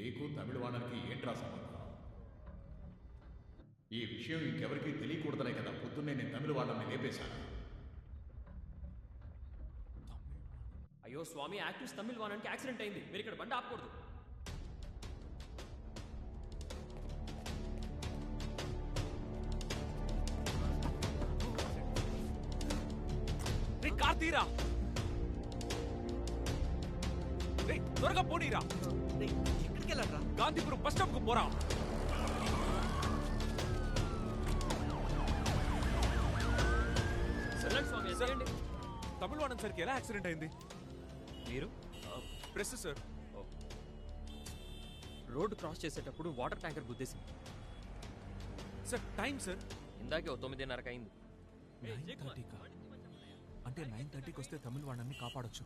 నీకు తమిళవాడనికి ఏంట్రా సంబంధం? ఈ విషయం ఇంకెవరికీ తెలియకూడదనే కదా పొద్దున్నే నేను తమిళవాడని లేపేశాను. అయ్యో స్వామి, యాక్టివ్స్ తమిళ్ వానానికి యాక్సిడెంట్ అయింది, మీరు ఇక్కడ బండి ఆపకూడదు. కార్ తీరా, త్వరగా పోనీరా. ఎక్కడికి వెళ్ళారా? గాంధీపురం బస్ స్టాప్ కు పోరా. స్వామి తమిళవాడన్ సార్కి ఎలా యాక్సిడెంట్ అయింది? మీరు ప్రెస్ సార్. రోడ్డు క్రాస్ చేసేటప్పుడు వాటర్ ట్యాంకర్ గుద్దేసింది సార్. టైం సార్ ఇందాకే 9:30 అయింది. 9:30కా? అంటే 9:30కి వస్తే తమిళవాడన్ని కాపాడొచ్చు.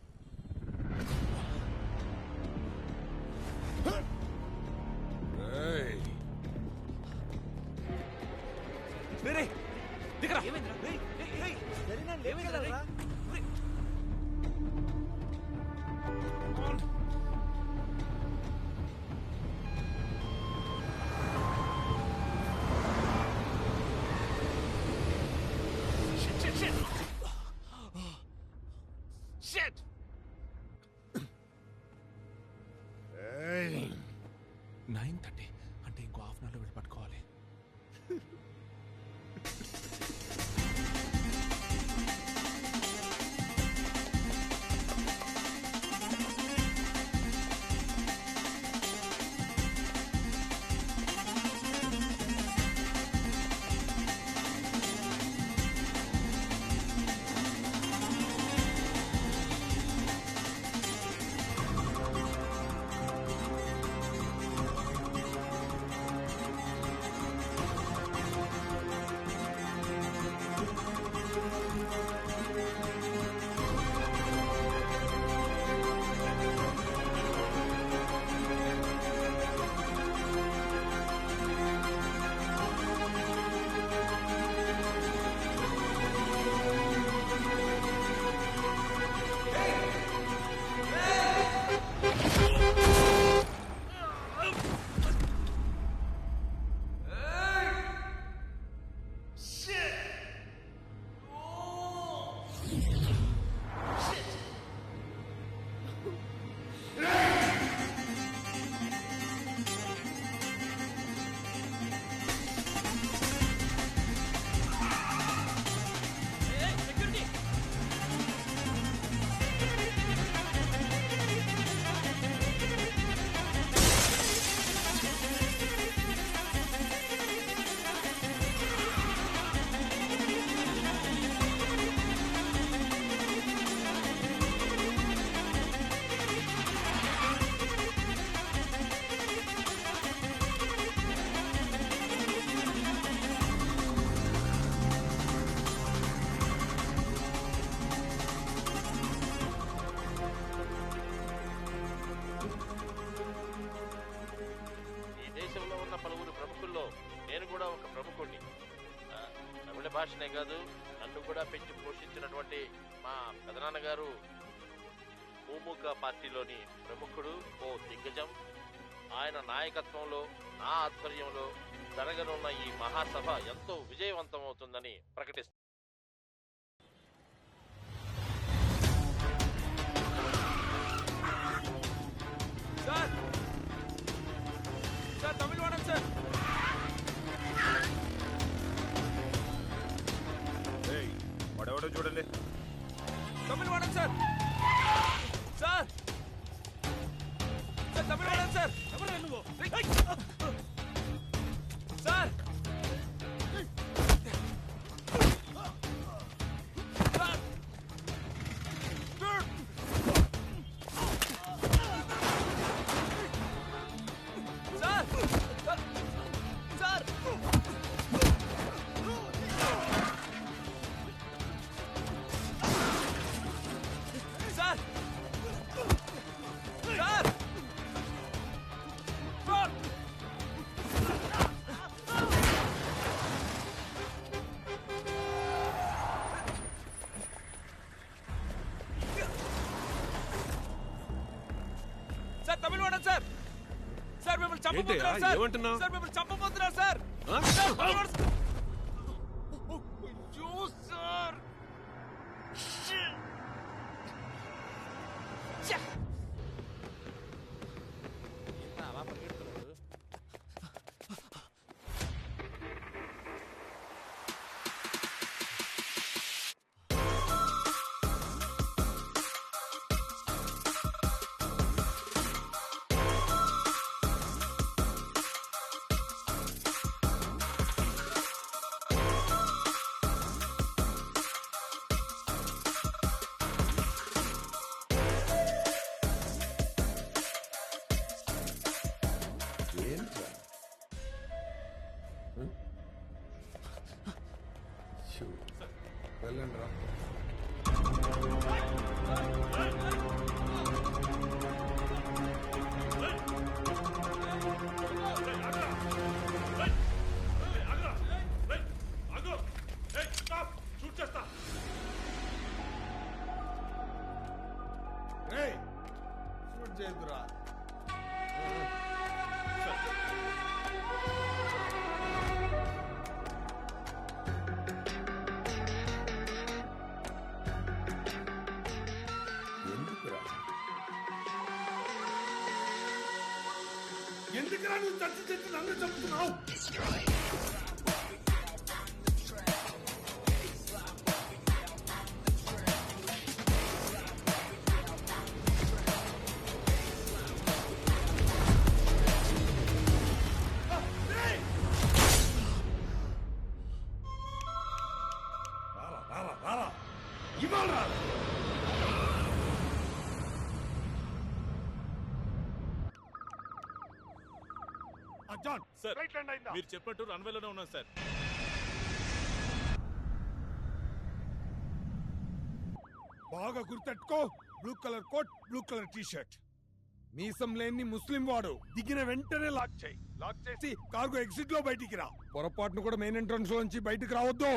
దిగరా. Shit! 9:30 అంటే ఇంకో హాఫ్ అన్ అవర్లో వెళ్ళి పట్టుకోవాలి. నేను కూడా ఒక ప్రముఖుడిని. తమిళ భాషనే కాదు, నన్ను కూడా పెంచి పోషించినటువంటి మా పెదనాన్నగారు మూముక పార్టీలోని ప్రముఖుడు, ఓ దిగ్గజం. ఆయన నాయకత్వంలో, నా ఆధ్వర్యంలో జరగనున్న ఈ మహాసభ ఎంతో విజయవంతం అవుతుందని ప్రకటిస్తారు. సార్ సార్ తమిళవాడన్ సార్. వాడెవడో చూడండి. తమిళవాడన్ సార్. సార్ సార్ తమిళవాడన్ సార్. ఎవరు నువ్వు? సార్ చంపబోతున్నారు సార్. ఏమంటున్నావు? సార్ మిమ్మల్ని చంపబోతున్నారు సార్. ఆ? సార్, followers- అయ్యో, సార్. Shit. ఛ! ఏంట్రా అలా పరిగెడుతున్నాడు? ఏంట్రా వెళ్ళండి రా. రేయ్, షూట్ చేయొద్దురా. ఎందుకురా ఎందుకురా నువ్వు చచ్చి చచ్చి నన్ను చంపుతున్నావు? రారా ఇవాళ రా. జాన్ సార్, రైట్ హ్యాండ్ అయిందా? మీరు చెప్పినట్టు రన్వేలోనే ఉన్నాం సార్. బాగా గుర్తెట్టుకో. Blue colour coat, blue colour T shirt, మీసం లేని ముస్లిం వాడు. దిగిన వెంటనే లాక్ చేయి. లాక్ చేసి కార్గో ఎగ్జిట్ లో బయటికి రా. పొరపాటును కూడా మెయిన్ ఎంట్రన్స్ లోంచి బయటికి రావద్దు.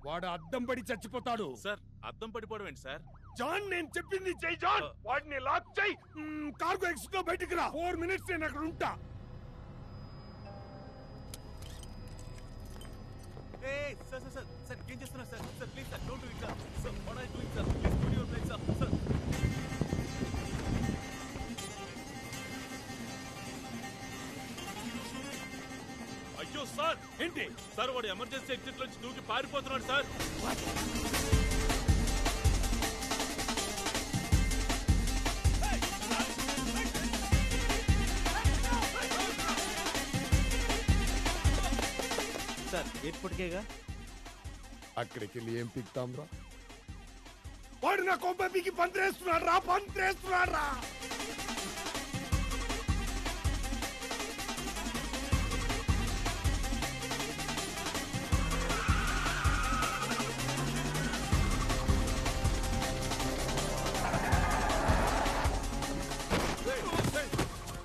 వాడు అద్దం పడి చచ్చిపోతాడు. సార్, అద్దం పడిపోవడం ఏంటి సార్? జాన్, నేను చెప్పింది చెయ్యి జాన్. వాడిని లాక్ చేయి. కార్గో ఎగ్జిట్ లో బయటికి రా. 4 minutes నేను అక్కడ ఉంటా. సార్ ఏం చేస్తున్నారు sir? Sir please sir, don't do it sir. Sir what are you doing sir? Please put your place sir. Sir అయ్యో సార్, ఏంటి సార్ వాడు ఎమర్జెన్సీ ఎగ్జిట్ నుంచి దూకి పారిపోతున్నాడు సార్. సార్ ఎయిర్పోర్ట్కేగా. అక్కడికి వెళ్ళి ఏం పిక్తాం రా? వాడు నా కొంపకి పంత్రేస్తున్నాడు రా. పంత్రేస్తున్నాడు రా.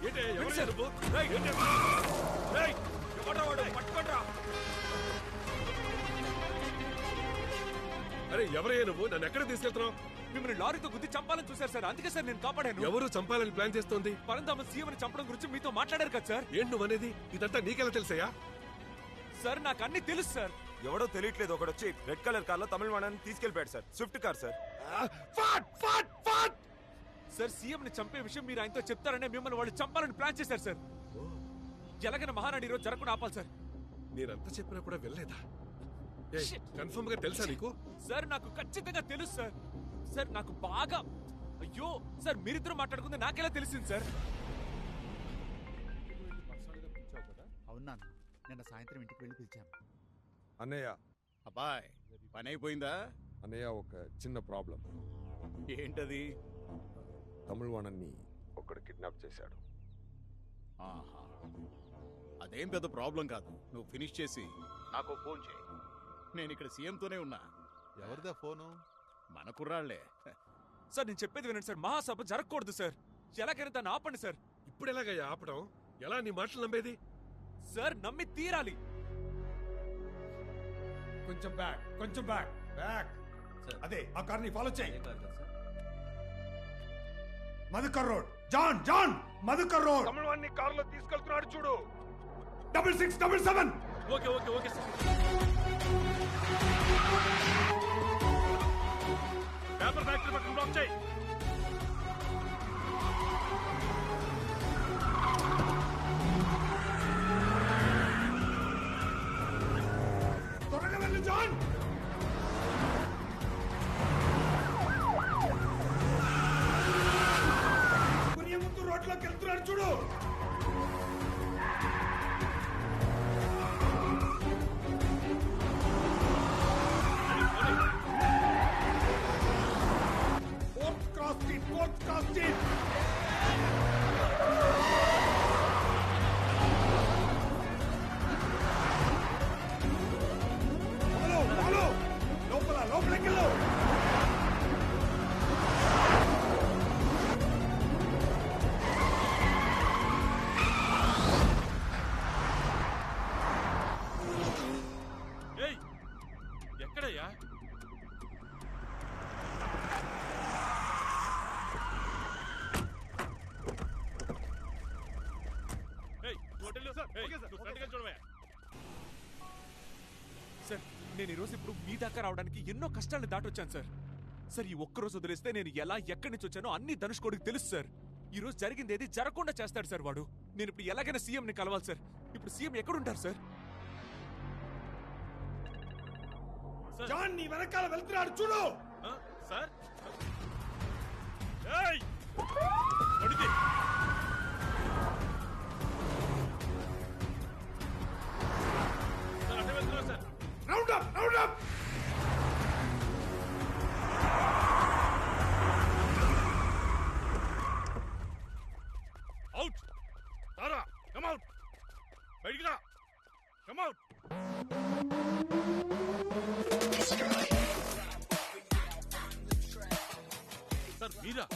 ఏంటి ఎవరు నువ్వు? పట్టుకోండిరా. అరే ఎవరయ్యా నువ్వు? నన్ను ఎక్కడ తీసుకెళ్తున్నావు? మిమ్మల్ని లారీతో గుద్ది చంపాలని చూశారు సార్, అందుకే సార్ నేను కాపాడాను. ఎవరు చంపాలని ప్లాన్ చేస్తోంది? పరంధామ సీఎం చంపడం గురించి మీతో మాట్లాడారు కదా సార్. ఏంటి నువ్వు అనేది? ఇదంతా నీకెలా తెలుసయ్యా? సార్ నాకు అన్ని తెలుసు సార్. ఎవడో తెలియట్లేదు, ఒకడు వచ్చి రెడ్ కలర్ కార్ లో తమిళ వాడని తీసుకెళ్లిపోయాడు sir. Swift car sir. Sir CM ని చంపే విషయం మీరు ఆయనతో చెప్తారనే మిమ్మల్ని వాళ్ళు చంపాలని ప్లాన్ చేశారు సార్. ఎలాగైనా మహానాడు ఈరోజు జరగకుండా ఆపాలి సార్. నేనంతా చెప్పినా కూడా వెళ్ళలేదా? Shit. కన్ఫర్మ్ గా తెలుసా నీకు? సార్ నాకు ఖచ్చితంగా తెలుసు సార్. సార్ నాకు బాగా. అయ్యో సార్, మీరిద్దరు మాట్లాడుకుంది నాకెలా తెలిసింది సార్? అవునా, నిన్న సాయంత్రం ఇంటికి వెళ్ళి పిలిచాను. అన్నయ్య, అబ్బాయ్ పని అయిపోయిందా? అన్నయ్య ఒక చిన్న ప్రాబ్లం. ఏంటది? తమిళ వాణన్ని ఒకడు కిడ్నాప్ చేశాడు. ఆహా, అదేం పెద్ద ప్రాబ్లం కాదు. నువ్వు ఫినిష్ చేసి నాకు ఫోన్ చేయి. నేను ఇక్కడ సీఎంతోనే ఉన్నా. ఎవరిదా ఫోను? మన కుర్రాళ్లే. సార్ నేను చెప్పేది వినండి సార్, మహాసభ జరగకూడదు సార్. ఎలాగైనా దాన్ని ఆపండి సార్. ఇప్పుడు ఎలాగయ్యా ఆపడం? ఎలా నీ మాటలు నమ్మేది? సార్ నమ్మి తీరాలి. కొంచెం బ్యాక్, కొంచెం బ్యాక్, బ్యాక్. అదే ఆ కార్ని ఫాలో చేయి. Madhukar road. John John Madhukar road. తమిళవాడిని కారులో తీసుకెళ్తున్నాడు చూడు. 6677. Okay okay okay sir. Paper factory పక్కన బ్లాక్ చేయి. త్వరగా వెళ్ళు జాన్. ముందు రోడ్లోకి వెళ్తున్నాడు చూడు. Fourth cross street. Follow. లోపలికి వెళ్ళు. ఎక్కడయ్యా? సార్ నేను ఈరోజు ఇప్పుడు మీ దాకా రావడానికి ఎన్నో కష్టాలను దాటొచ్చాను సార్. సార్ ఈ ఒక్కరోజు వదిలేస్తే నేను ఎలా ఎక్కడి నుంచి వచ్చానో అన్ని ధనుష్ కొడుకు తెలుసు సార్. ఈ రోజు జరిగింది ఏది జరగకుండా చేస్తాడు సార్ వాడు. నేను ఇప్పుడు ఎలాగైనా సీఎంని కలవాలి సార్. ఇప్పుడు సీఎం ఎక్కడుంటారు సార్? జాన్ నీ వెనకాల వెళ్తున్నాడు చూడు. Sir round up. Out. Tara come out. బయటికి రా. Come out. సార్ మీరా?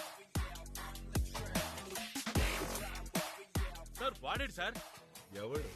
సార్ వాడేడు సార్. ఎవడు?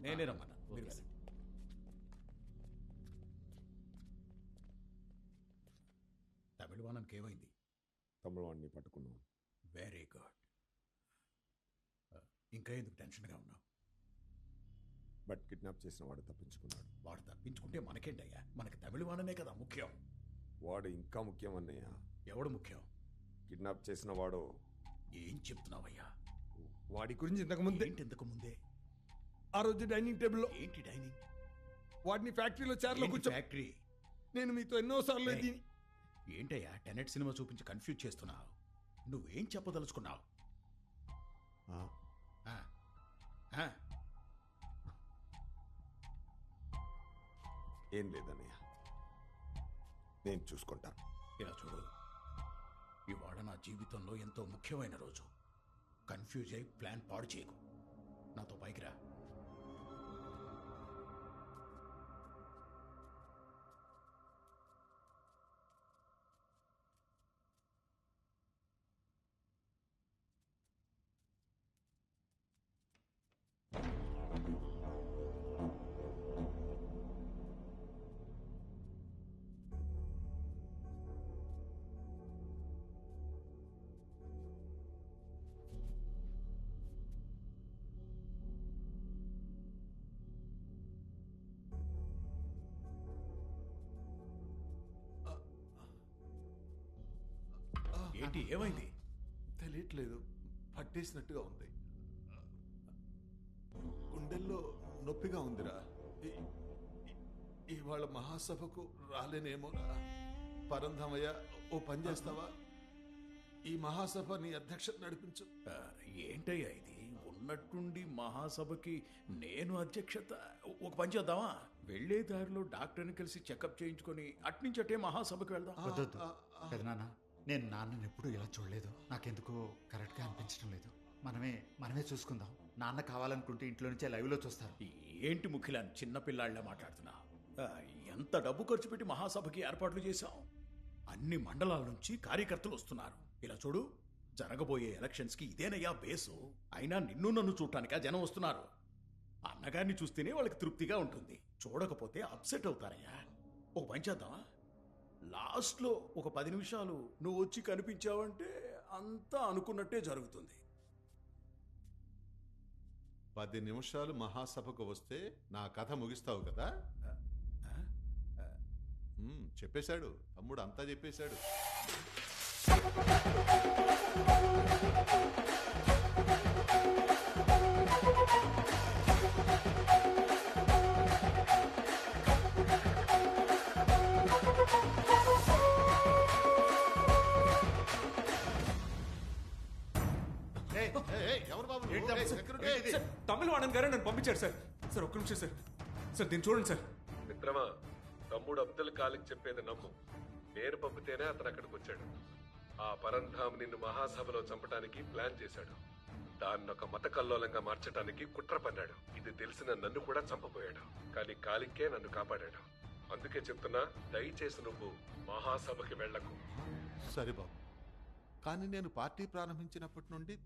నేనే రమ్మన్నా. తమిళవాణానికి ఏమైంది? తమిళవాడిని పట్టుకున్నాం. Very good. ఇంకా ఎందుకు టెన్షన్గా ఉన్నావు? బట్ కిడ్నాప్ చేసిన వాడు తప్పించుకున్నాడు. వాడు తప్పించుకుంటే మనకేంటయ్యా? మనకి తమిళవాణనే కదా ముఖ్యం. వాడు ఇంకా ముఖ్యం అన్నయ్య. ఎవడు ముఖ్యం? కిడ్నాప్ చేసిన వాడు. ఏం చెప్తున్నావయ్యా? వాడి గురించి ఇంతకు ముందే ఆ రోజు డైనింగ్ టేబుల్లో. ఏంటి డైనింగ్? వాడిని ఫ్యాక్టరీలో చైర్లో కూర్చో. ఫ్యాక్టరీ? నేను మీతో ఎన్నోసార్లు ఏంటయ్యా టెనెట్ సినిమా చూపించి కన్ఫ్యూజ్ చేస్తున్నావు? నువ్వేం చెప్పదలుచుకున్నావు? ఏం లేదన్నయ్య, నేను చూసుకుంటాను. ఇలా చూడు, ఇవాళ నా జీవితంలో ఎంతో ముఖ్యమైన రోజు. కన్ఫ్యూజ్ అయి ప్లాన్ పాడు చేయకు. నాతో పైకి రా. ఏంటి ఏమైంది? తెలియట్లేదు, పట్టేసినట్టుగా ఉంది. గుండెల్లో నొప్పిగా ఉందిరా. ఇవాళ మహాసభకు రాలేనేమోరా. పరంధమయ్య, ఓ పని చేస్తావా? ఈ మహాసభ నీ అధ్యక్షత నడిపించు. ఏంటయ్యా ఇది? ఉన్నట్టుండి మహాసభకి నేను అధ్యక్షత? ఒక పని చేద్దామా? వెళ్లే దారిలో డాక్టర్ని కలిసి చెకప్ చేయించుకొని అట్నుంచటే మహాసభకి వెళ్దాం. వద్దొద్దు పెదనాన్న, నేను నాన్నని ఎప్పుడూ ఇలా చూడలేదు. నాకెందుకో కరెక్ట్గా అనిపించడం లేదు. మనమే చూసుకుందాం. నాన్న కావాలనుకుంటే ఇంట్లో నుంచే లైవ్లో చూస్తారు. ఏంటి ముఖ్యులని చిన్నపిల్లాళ్ళ మాట్లాడుతున్నా? ఎంత డబ్బు ఖర్చు పెట్టి మహాసభకి ఏర్పాట్లు చేశాం. అన్ని మండలాల నుంచి కార్యకర్తలు వస్తున్నారు. ఇలా చూడు, జరగబోయే ఎలక్షన్స్కి ఇదేనయ్యా బేసు. అయినా నిన్ను నన్ను చూడటానికా జనం వస్తున్నారు. అన్నగారిని చూస్తేనే వాళ్ళకి తృప్తిగా ఉంటుంది. చూడకపోతే అప్సెట్ అవుతారయ్యా. ఒక పని చేద్దామా? లాస్ట్లో ఒక 10 నిమిషాలు నువ్వు వచ్చి కనిపించావంటే అంతా అనుకున్నట్టే జరుగుతుంది. 10 నిమిషాలు మహాసభకు వస్తే నా కథ ముగిస్తావు కదా? చెప్పేశాడు తమ్ముడు, అంతా చెప్పేశాడు. ఎవరు బాబు? తమిళ వాణన్ గారే నన్ను పంపించారు సార్. సార్ ఒక్క నిమిషం సార్. సార్ దీన్ని చూడండి సార్. మిత్రమా, తమ్ముడు అబ్దుల్ ఖాలిక్ చెప్పేది నమ్ము. నేను పంపితేనే అతను అక్కడికి వచ్చాడు. ఆ పరంధామ్ నిన్ను మహాసభలో చంపడానికి ప్లాన్ చేశాడు. దాన్ని ఒక మత కల్లోలంగా మార్చడానికి కుట్ర పన్నాడు. ఇది తెలిసిన నన్ను కూడా చంపబోయాడు. కానీ ఖాలిక్కే నన్ను కాపాడాడు. అందుకే చెప్తున్నా, దయచేసి నువ్వు మహాసభకి వెళ్లకు. సరే బాబు, కానీ నేను పార్టీ ప్రారంభించినప్పటి నుండి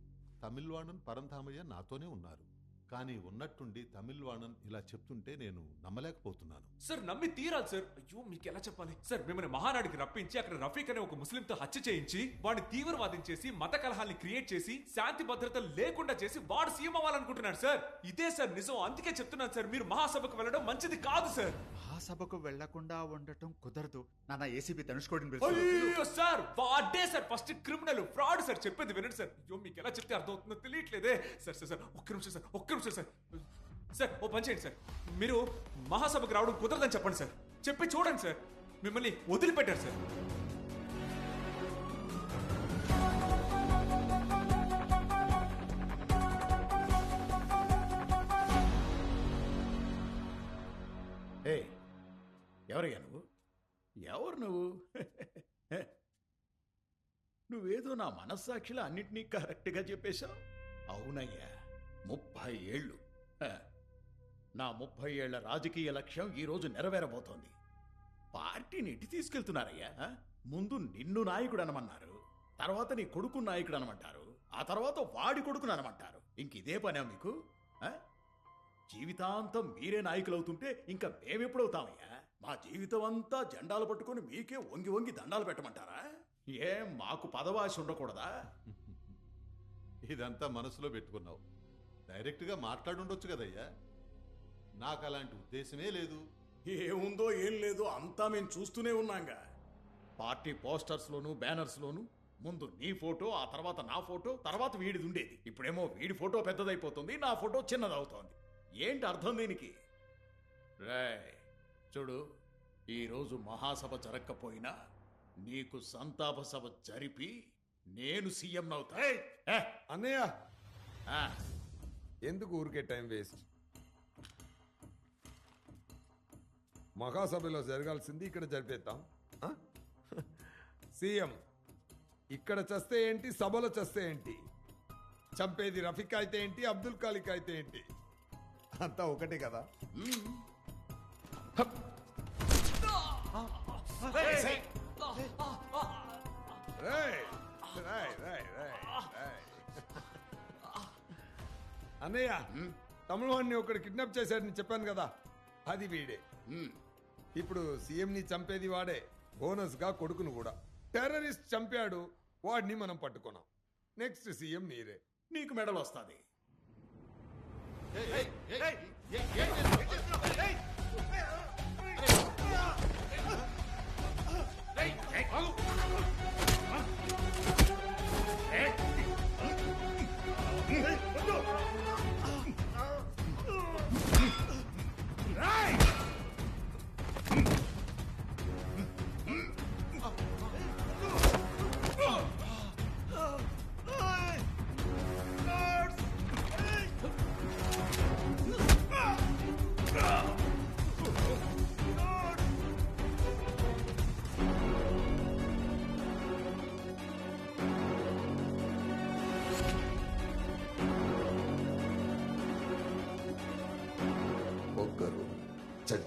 తమిళవాణన్ పరంధామయ్య నాతోనే ఉన్నారు. కానీ ఉన్నట్టుండి తమిళవాణన్ ఇలా చెప్తుంటే నేను నమ్మలేకపోతున్నాను. సార్ నమ్మి తీరాలి సార్. అయ్యో మీకు ఎలా చెప్పాలి సార్? మిమ్మల్ని మహానాడికి రప్పించి అక్కడ రఫీక్ అనే ఒక ముస్లింతో హత్య చేయించి వాడిని తీవ్రవాదించేసి మత కలహాల్ని క్రియేట్ చేసి శాంతి భద్రత లేకుండా చేసి వాడు సీఎం అవ్వాలనుకుంటున్నాడు సార్. ఇదే సార్ నిజం. అందుకే చెప్తున్నాను సార్, మీరు మహాసభకు వెళ్ళడం మంచిది కాదు సార్. మహాసభకు వెళ్లకుండా ఉండటం కుదరదు. నాన్న ఏసీబీ ధనుష్కోడిని అయ్యో సార్, వాడే sir first criminal, fraud sir. చెప్పేది వినండి సార్. అయ్యో మీకు ఎలా చెప్తే అర్థం అవుతుందో తెలియట్లేదే సార్. సార్ ఒక్క నిమిషం సార్, ఒక్క నిమిషం సార్. సార్ ఓ పని చేయండి సార్, మీరు మహాసభకు రావడం కుదరదని చెప్పండి సార్. చెప్పి చూడండి సార్, మిమ్మల్ని వదిలిపెట్టారు సార్. ఎవరయ్యా నువ్వు? ఎవరు నువ్వు? నువ్వేదో నా మనస్సాక్షిలో అన్నిటినీ కరెక్ట్గా చెప్పేశావు. అవునయ్యా, 30 ఏళ్ళు. నా 30 ఏళ్ల రాజకీయ లక్ష్యం ఈరోజు నెరవేరబోతోంది. పార్టీని ఎట్టి తీసుకెళ్తున్నారయ్యా? ముందు నిన్ను నాయకుడు అనమన్నారు, తర్వాత నీ కొడుకు నాయకుడు అనమంటారు, ఆ తర్వాత వాడి కొడుకును అనమంటారు. ఇంకిదే పనే మీకు? జీవితాంతం మీరే నాయకులు అవుతుంటే ఇంకా మేమెప్పుడవుతామయ్యా? మా జీవితం అంతా జెండాలు పట్టుకొని మీకే వంగి వంగి దండాలు పెట్టమంటారా? ఏం మాకు పదవాశ ఉండకూడదా? ఇదంతా మనసులో పెట్టుకున్నావు. డైరెక్ట్గా మాట్లాడుండొచ్చు కదయ్యా. నాకు అలాంటి ఉద్దేశమే లేదు. ఏముందో ఏం లేదో అంతా మేము చూస్తూనే ఉన్నాంగా. పార్టీ పోస్టర్స్లోను బ్యానర్స్లోను ముందు నీ ఫోటో, ఆ తర్వాత నా ఫోటో, తర్వాత వీడిది ఉండేది. ఇప్పుడేమో వీడి ఫోటో పెద్దదైపోతుంది, నా ఫోటో చిన్నదవుతోంది. ఏంటి అర్థం దీనికి? చూడు, ఈరోజు మహాసభ జరగకపోయినా నీకు సంతాప సభ జరిపి నేను సీఎం అవుతా. అన్నయ్య, ఎందుకు ఊరికే టైం వేస్ట్? మహాసభలో జరగాల్సింది ఇక్కడ జరిపేద్దాం. సీఎం ఇక్కడ చస్తే ఏంటి, సభలో చస్తే ఏంటి? చంపేది రఫీక్ అయితే ఏంటి, అబ్దుల్ ఖాలిక్ అయితే ఏంటి? అంతా ఒకటే కదా. అన్నయ్య, తమిళవాడిని ఒకడు కిడ్నాప్ చేశాడని చెప్పాను కదా, అది వీడే. ఇప్పుడు సీఎంని చంపేది వాడే, బోనస్ గా కొడుకును కూడా. టెర్రరిస్ట్ చంపాడు, వాడిని మనం పట్టుకున్నాం. నెక్స్ట్ సీఎం మీరే. నీకు మెడల్ వస్తుంది.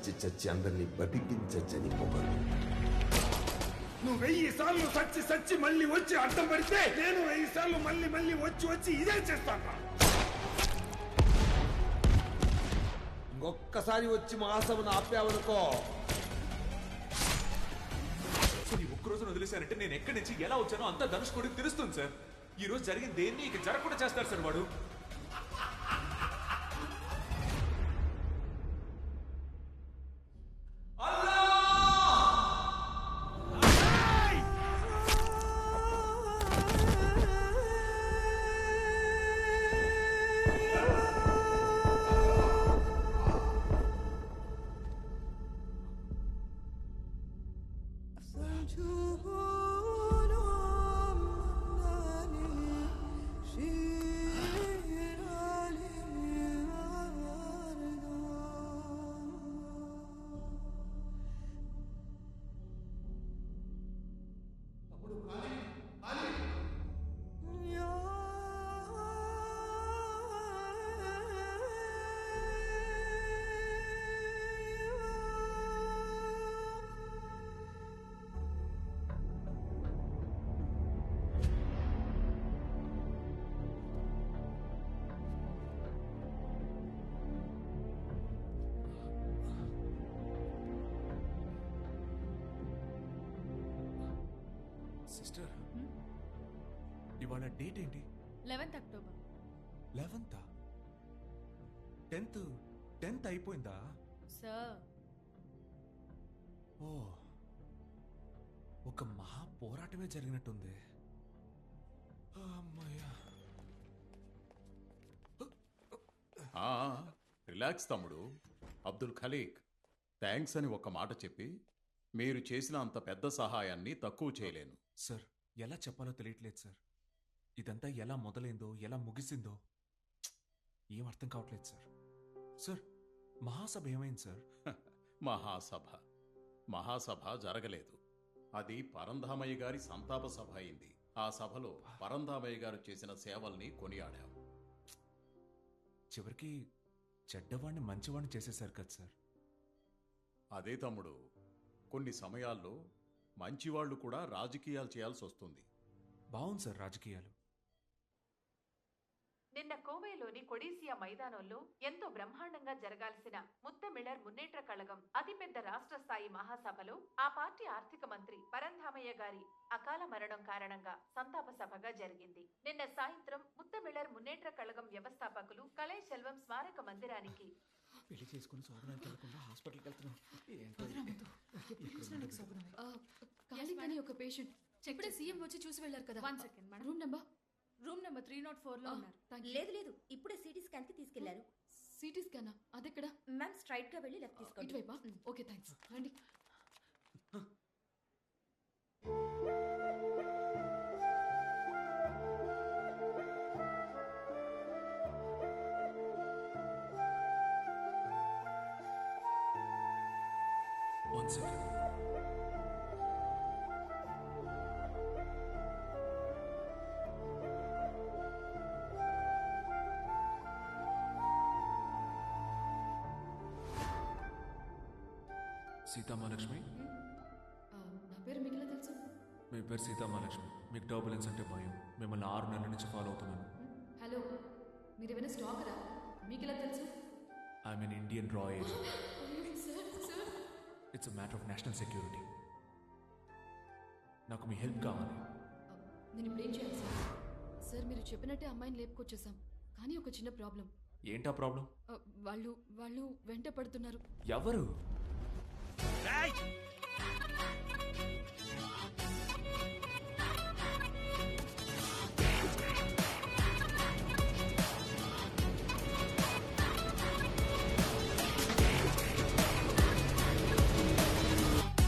చచ్చి చచ్చి అందరినీ బతికించచ్చని పొగరు. నువ్వు 1000 సార్లు సచ్చి సచ్చి మళ్ళీ వచ్చి అడ్డం పడితే నేను 1000 సార్లు మళ్ళీ మళ్ళీ వచ్చి వచ్చి ఇదే చేస్తాను. ఇంకొక్కసారి వచ్చి మహాసభను ఆపావనుకో, ఈ ఒక్కరోజు వదిలేశారంటే నేను ఎక్కడి నుంచి ఎలా వచ్చానో అంతా ధనుష్కోడికి తెలుస్తుంది సార్. ఈ రోజు జరిగింది దేన్ని ఇక జరగకుండా చేస్తారు సార్ వాడు. సిస్టర్, ఇవాళ డేట్ ఏంటి? 11th October. 11th? 10th అయిపోయిందా? సార్, ఓ, ఒక మహా పోరాటమే జరిగినట్టుంది. అమ్మయ్యా. రిలాక్స్ తమ్ముడు. అబ్దుల్ ఖలీక్, థ్యాంక్స్ అని ఒక మాట చెప్పి మీరు చేసిన అంత పెద్ద సహాయాన్ని తక్కువ చేయలేను. సార్, ఎలా చెప్పాలో తెలియట్లేదు సార్. ఇదంతా ఎలా మొదలైందో ఎలా ముగిసిందో ఏం అర్థం కావట్లేదు సార్. సార్, మహాసభ ఏమైంది సార్? మహాసభ జరగలేదు. అది పరంధామయ్య గారి సంతాప సభ అయింది. ఆ సభలో పరంధామయ్య గారు చేసిన సేవల్ని కొనియాడాం. చివరికి చెడ్డవాణ్ణి మంచివాణ్ణి చేసేశారు కదా సార్. అదే తమ్ముడు, కొన్ని సమయాల్లో మంచివాళ్లు కూడా రాజకీయాలు చేయాల్సి వస్తుంది. బాగుంది సార్ రాజకీయాలు. నిన్న కోవైలోని కొడీసియా మైదానంలో ఎంతో బ్రహ్మాండంగా జరగాల్సిన ముత్తమిళర్ మున్నేట్ర కళగం అతిపెద్ద రాష్ట్ర స్థాయి మహాసభలో ఆ పార్టీ ఆర్థిక మంత్రి పరంధామయ్య గారి అకాల మరణం కారణంగా సంతాప సభగా జరిగింది. నిన్న సాయంత్రం ముత్తమిళర్ మున్నేట్ర కళగం వ్యవస్థాపకులు కలై సెల్వం స్మారక మందిరానికి పెళ్లి చేసుకుని శోభనానికి వెళ్లకుండా హాస్పిటల్కి వెళ్తున్నాం. కాళికని ఒక పేషెంట్ ఇప్పుడే సీఎం వచ్చి చూసి వెళ్ళారు కదా. 1 సెకండ్ మేడం. రూమ్ నెంబర్ 304 లో ఉన్నారు. లేదు, ఇప్పుడే సిటీ స్కాన్ కి తీసుకెళ్లారు. సిటీ స్కానా? అదెక్కడ? మ్యామ్, స్ట్రైట్ గా వెళ్ళి లెఫ్ట్ తీసుకోండి. ఇటువైపా? Okay, thanks. రండి. One second. సీతామహాలక్ష్మి, నా పేరు మీకు ఎలా తెలుసు? మీ పేరు సీతామహాలక్ష్మి. మీకు టర్బులెన్స్ అంటే భయం. మిమ్మల్ని 6 నెలల నుంచి ఫాలో అవుతున్నాను. హలో, మీరేమైనా స్టాకరా? మీకు ఎలా తెలుసు? ఐఎమ్ ఎన్ ఇండియన్ రా agent. Sir, it's a matter of national security. నాకు మీ హెల్ప్ కావాలి. నేను ఇప్పుడు ఏం చేయాలి సార్? సార్, మీరు చెప్పినట్టే అమ్మాయిని లేపుకొచ్చేసాం, కానీ ఒక చిన్న ప్రాబ్లం. ఏంటా ప్రాబ్లం? వాళ్ళు వెంట పడుతున్నారు. ఎవరు?